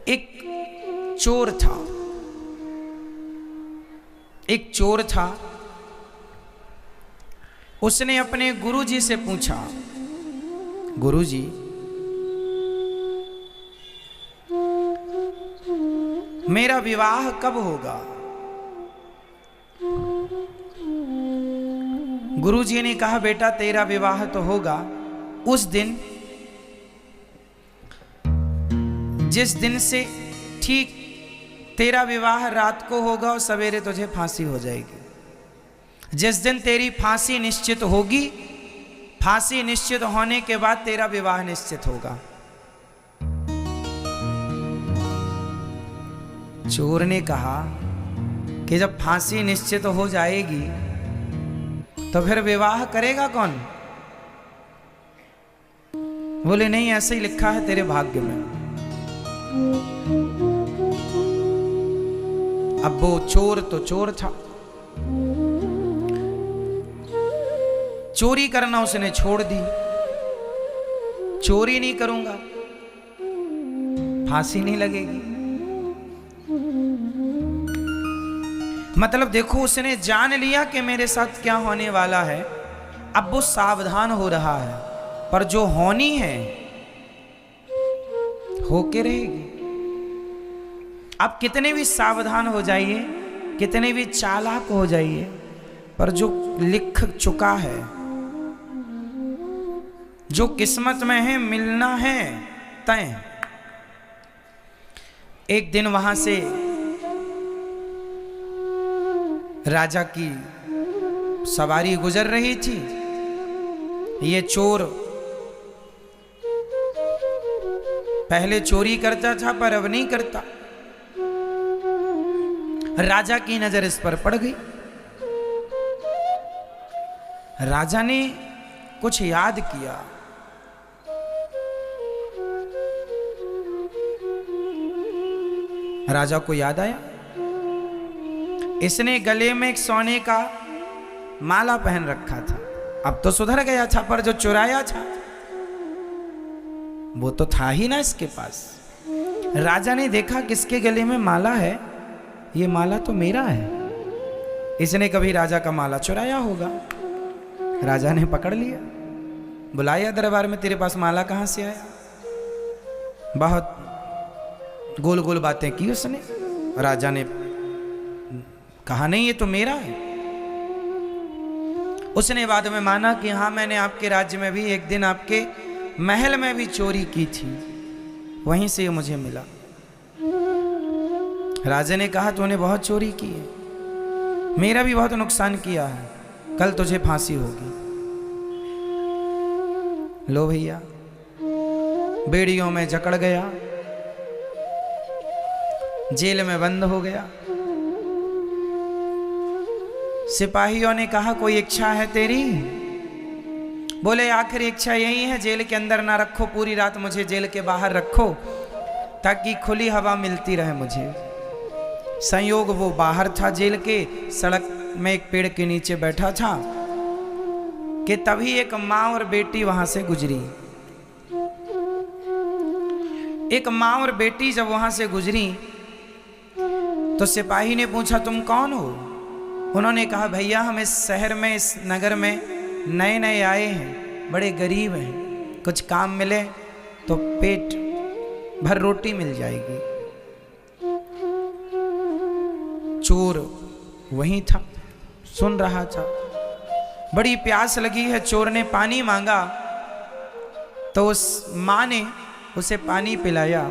एक चोर था, एक चोर था। उसने अपने गुरुजी से पूछा, गुरुजी मेरा विवाह कब होगा? गुरुजी ने कहा, बेटा तेरा विवाह तो होगा उस दिन जिस दिन से ठीक तेरा विवाह रात को होगा और सवेरे तुझे फांसी हो जाएगी। जिस दिन तेरी फांसी निश्चित होगी, फांसी निश्चित होने के बाद तेरा विवाह निश्चित होगा। चोर ने कहा कि जब फांसी निश्चित हो जाएगी तो फिर विवाह करेगा कौन? बोले नहीं, ऐसे ही लिखा है तेरे भाग्य में। अब वो चोर तो चोर था, चोरी करना उसने छोड़ दी। चोरी नहीं करूंगा, फांसी नहीं लगेगी। मतलब देखो, उसने जान लिया कि मेरे साथ क्या होने वाला है। अब वो सावधान हो रहा है, पर जो होनी है होके रहेगी। आप कितने भी सावधान हो जाइए, कितने भी चालाक हो जाइए, पर जो लिख चुका है, जो किस्मत में है, मिलना है तय। एक दिन वहां से राजा की सवारी गुजर रही थी। ये चोर पहले चोरी करता था पर अब नहीं करता। राजा की नजर इस पर पड़ गई। राजा ने कुछ याद किया। राजा को याद आया, इसने गले में एक सोने का माला पहन रखा था। अब तो सुधर गया था, पर जो चुराया था वो तो था ही ना इसके पास। राजा ने देखा किसके गले में माला है, ये माला तो मेरा है। इसने कभी राजा का माला चुराया होगा। राजा ने पकड़ लिया, बुलाया दरबार में, तेरे पास माला कहां से आया? बहुत गोल गोल बातें की उसने। राजा ने कहा नहीं, ये तो मेरा है। उसने बाद में माना कि हाँ, मैंने आपके राज्य में भी एक दिन आपके महल में भी चोरी की थी, वहीं से ये मुझे मिला। राजा ने कहा तूने बहुत चोरी की है, मेरा भी बहुत नुकसान किया है, कल तुझे फांसी होगी। लो भैया, बेड़ियों में जकड़ गया, जेल में बंद हो गया। सिपाहियों ने कहा कोई इच्छा है तेरी? बोले आखिरी इच्छा यही है, जेल के अंदर ना रखो, पूरी रात मुझे जेल के बाहर रखो ताकि खुली हवा मिलती रहे मुझे। संयोग वो बाहर था जेल के, सड़क में एक पेड़ के नीचे बैठा था कि तभी एक माँ और बेटी वहां से गुजरी। एक माँ और बेटी जब वहां से गुजरी तो सिपाही ने पूछा तुम कौन हो? उन्होंने कहा भैया हम इस शहर में, इस नगर में नए नए आए हैं, बड़े गरीब हैं, कुछ काम मिले तो पेट भर रोटी मिल जाएगी। चोर वहीं था, सुन रहा था। बड़ी प्यास लगी है, चोर ने पानी मांगा तो उस माँ ने उसे पानी पिलाया।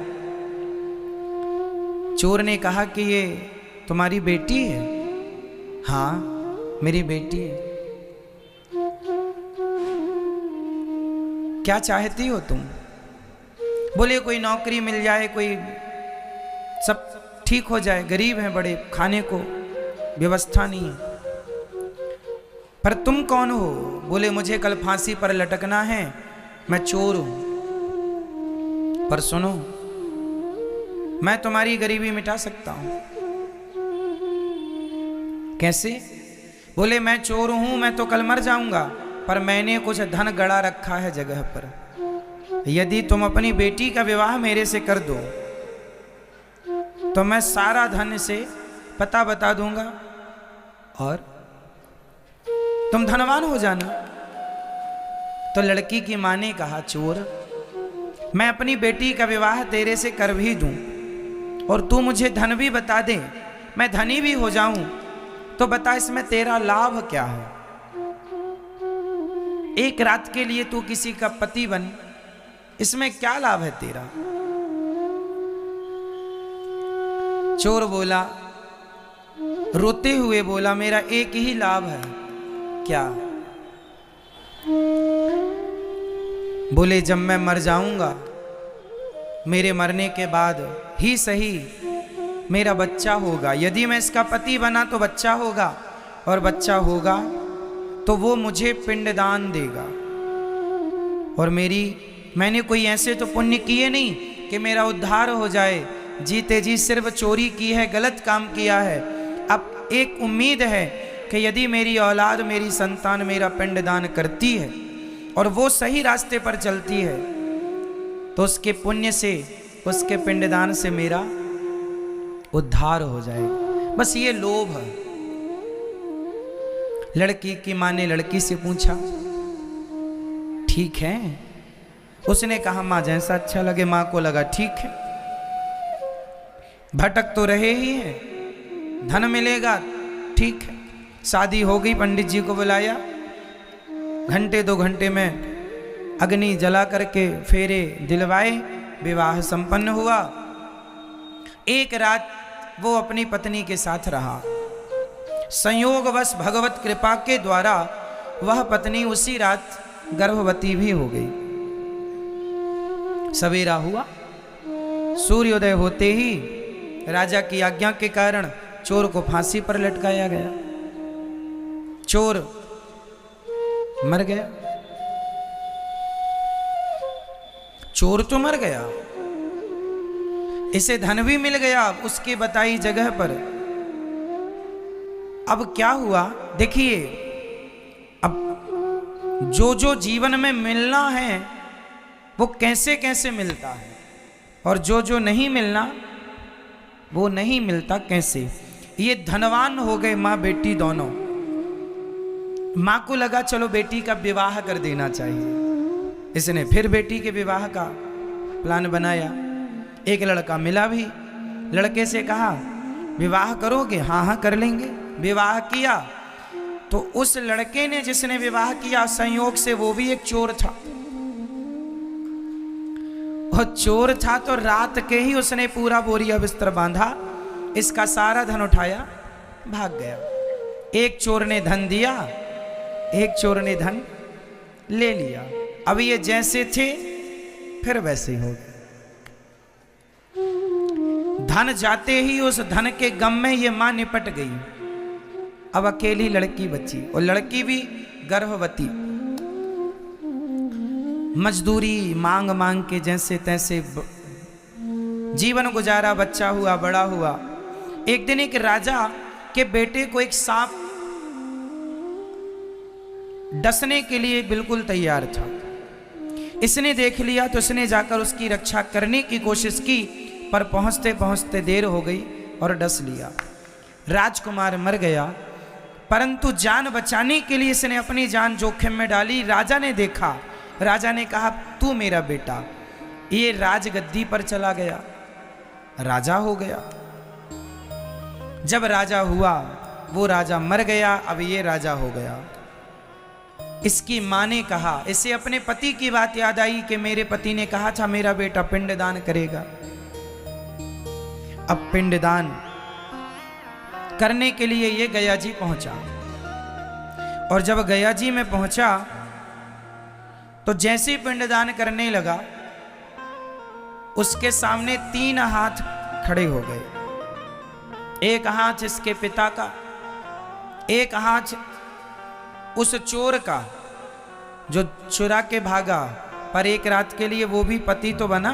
चोर ने कहा कि ये तुम्हारी बेटी है? हाँ मेरी बेटी है। क्या चाहती हो तुम? बोले कोई नौकरी मिल जाए, कोई सब ठीक हो जाए, गरीब हैं बड़े, खाने को व्यवस्था नहीं है। पर तुम कौन हो? बोले मुझे कल फांसी पर लटकना है, मैं चोर हूं। पर सुनो, मैं तुम्हारी गरीबी मिटा सकता हूं। कैसे? बोले मैं चोर हूं, मैं तो कल मर जाऊंगा, पर मैंने कुछ धन गड़ा रखा है जगह पर। यदि तुम अपनी बेटी का विवाह मेरे से कर दो तो मैं सारा धन से पता बता दूंगा और तुम धनवान हो जाना। तो लड़की की माँ ने कहा, चोर, मैं अपनी बेटी का विवाह तेरे से कर भी दूं और तू मुझे धन भी बता दे, मैं धनी भी हो जाऊं, तो बता इसमें तेरा लाभ क्या है? एक रात के लिए तू किसी का पति बन, इसमें क्या लाभ है तेरा? चोर बोला, रोते हुए बोला, मेरा एक ही लाभ है। क्या? बोले, जब मैं मर जाऊंगा, मेरे मरने के बाद ही सही मेरा बच्चा होगा। यदि मैं इसका पति बना तो बच्चा होगा, और बच्चा होगा तो वो मुझे पिंडदान देगा। और मैंने कोई ऐसे तो पुण्य किए नहीं कि मेरा उद्धार हो जाए। जीते जी सिर्फ चोरी की है, गलत काम किया है। अब एक उम्मीद है कि यदि मेरी औलाद, मेरी संतान मेरा पिंडदान करती है और वो सही रास्ते पर चलती है, तो उसके पुण्य से, उसके पिंडदान से मेरा उद्धार हो जाएगा। बस ये लोभ है। लड़की की माँ ने लड़की से पूछा, ठीक है? उसने कहा, माँ जैसा अच्छा लगे। माँ को लगा ठीक है, भटक तो रहे ही हैं, धन मिलेगा, ठीक है। शादी हो गई, पंडित जी को बुलाया, घंटे 2 घंटे में अग्नि जला करके फेरे दिलवाए, विवाह संपन्न हुआ। एक रात वो अपनी पत्नी के साथ रहा। संयोगवश भगवत कृपा के द्वारा वह पत्नी उसी रात गर्भवती भी हो गई। सवेरा हुआ, सूर्योदय होते ही राजा की आज्ञा के कारण चोर को फांसी पर लटकाया गया। चोर मर गया। चोर तो मर गया, इसे धन भी मिल गया उसके बताई जगह पर। अब क्या हुआ देखिए, अब जो जीवन में मिलना है वो कैसे कैसे मिलता है, और जो नहीं मिलना वो नहीं मिलता कैसे। ये धनवान हो गए माँ बेटी दोनों। माँ को लगा चलो बेटी का विवाह कर देना चाहिए। इसने फिर बेटी के विवाह का प्लान बनाया। एक लड़का मिला भी, लड़के से कहा, विवाह करोगे? हाँ हाँ कर लेंगे। विवाह किया तो उस लड़के ने, जिसने विवाह किया, संयोग से वो भी एक चोर था। और चोर था तो रात के ही उसने पूरा बोरिया बिस्तर बांधा, इसका सारा धन उठाया, भाग गया। एक चोर ने धन दिया, एक चोर ने धन ले लिया। अब ये जैसे थे फिर वैसे हो गए। धन जाते ही उस धन के गम में ये मां निपट गई। अब अकेली लड़की बची, और लड़की भी गर्भवती। मजदूरी मांग मांग के जैसे तैसे जीवन गुजारा, बच्चा हुआ, बड़ा हुआ। एक दिन एक राजा के बेटे को एक सांप डसने के लिए बिल्कुल तैयार था। इसने देख लिया तो इसने जाकर उसकी रक्षा करने की कोशिश की, पर पहुंचते पहुंचते देर हो गई और डस लिया। राजकुमार मर गया, परंतु जान बचाने के लिए इसने अपनी जान जोखिम में डाली। राजा ने देखा, राजा ने कहा, तू मेरा बेटा। ये राजगद्दी पर चला गया, राजा हो गया। जब राजा हुआ, वो राजा मर गया, अब ये राजा हो गया। इसकी मां ने कहा, इसे अपने पति की बात याद आई कि मेरे पति ने कहा था मेरा बेटा पिंडदान करेगा। अब पिंडदान करने के लिए ये गया जी पहुंचा, और जब गया जी में पहुंचा तो जैसे ही पिंडदान करने लगा, उसके सामने 3 हाथ खड़े हो गए। एक हाथ इसके पिता का, एक हाथ उस चोर का जो चुरा के भागा, पर एक रात के लिए वो भी पति तो बना,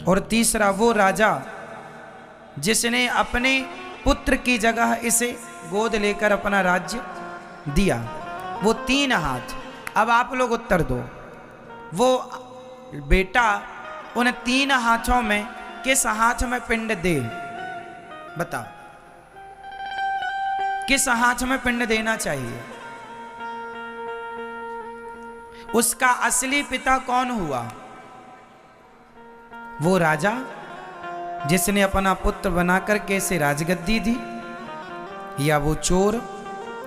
और तीसरा वो राजा जिसने अपने पुत्र की जगह इसे गोद लेकर अपना राज्य दिया। वो 3 हाथ। अब आप लोग उत्तर दो, वो बेटा उन 3 हाथों में किस हाथ में पिंड दे? बताओ, किस हाथ में पिंड देना चाहिए? उसका असली पिता कौन हुआ? वो राजा जिसने अपना पुत्र बनाकर कैसे राजगद्दी दी, या वो चोर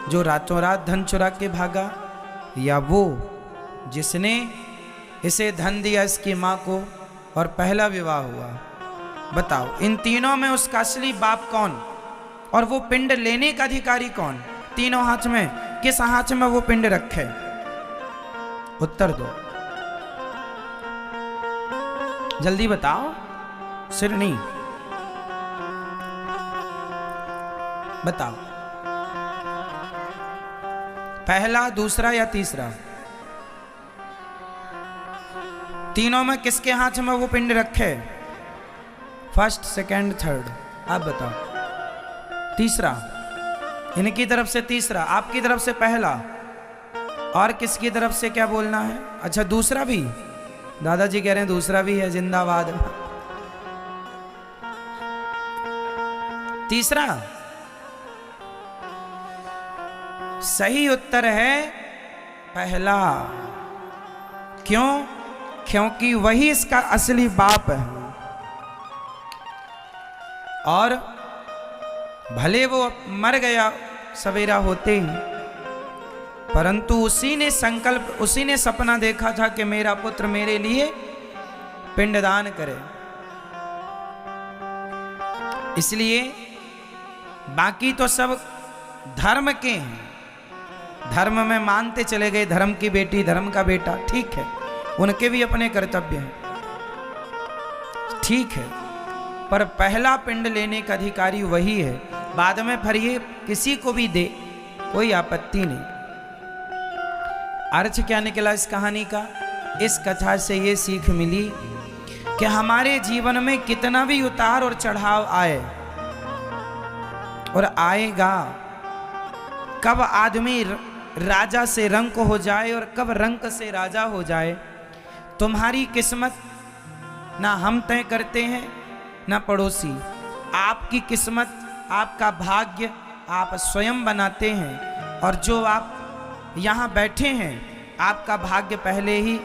जो रातों रात धन चुरा के भागा, या वो जिसने इसे धन दिया इसकी मां को और पहला विवाह हुआ? बताओ, इन तीनों में उसका असली बाप कौन और वो पिंड लेने का अधिकारी कौन? तीनों हाथ में किस हाथ में वो पिंड रखे? उत्तर दो, जल्दी बताओ। सिर नहीं, बताओ, पहला, दूसरा या तीसरा? तीनों में किसके हाथ में वो पिंड रखे? फर्स्ट, सेकंड, थर्ड, आप बताओ। तीसरा, इनकी तरफ से तीसरा, आपकी तरफ से पहला, और किसकी तरफ से क्या बोलना है? अच्छा, दूसरा भी? दादाजी कह रहे हैं दूसरा भी है, जिंदाबाद। तीसरा सही उत्तर है पहला। क्यों? क्योंकि वही इसका असली बाप है। और भले वो मर गया सवेरा होते ही, परंतु उसी ने संकल्प, उसी ने सपना देखा था कि मेरा पुत्र मेरे लिए पिंडदान करे। इसलिए बाकी तो सब धर्म के हैं, धर्म में मानते चले गए, धर्म की बेटी, धर्म का बेटा, ठीक है, उनके भी अपने कर्तव्य हैं, ठीक है, पर पहला पिंड लेने का अधिकारी वही है। बाद में फिर ये किसी को भी दे, कोई आपत्ति नहीं। अर्थ क्या निकला इस कहानी का? इस कथा से ये सीख मिली कि हमारे जीवन में कितना भी उतार और चढ़ाव आए, और आएगा, कब आदमी राजा से रंक हो जाए और कब रंक से राजा हो जाए, तुम्हारी किस्मत ना हम तय करते हैं ना पड़ोसी। आपकी किस्मत, आपका भाग्य आप स्वयं बनाते हैं, और जो आप यहाँ बैठे हैं आपका भाग्य पहले ही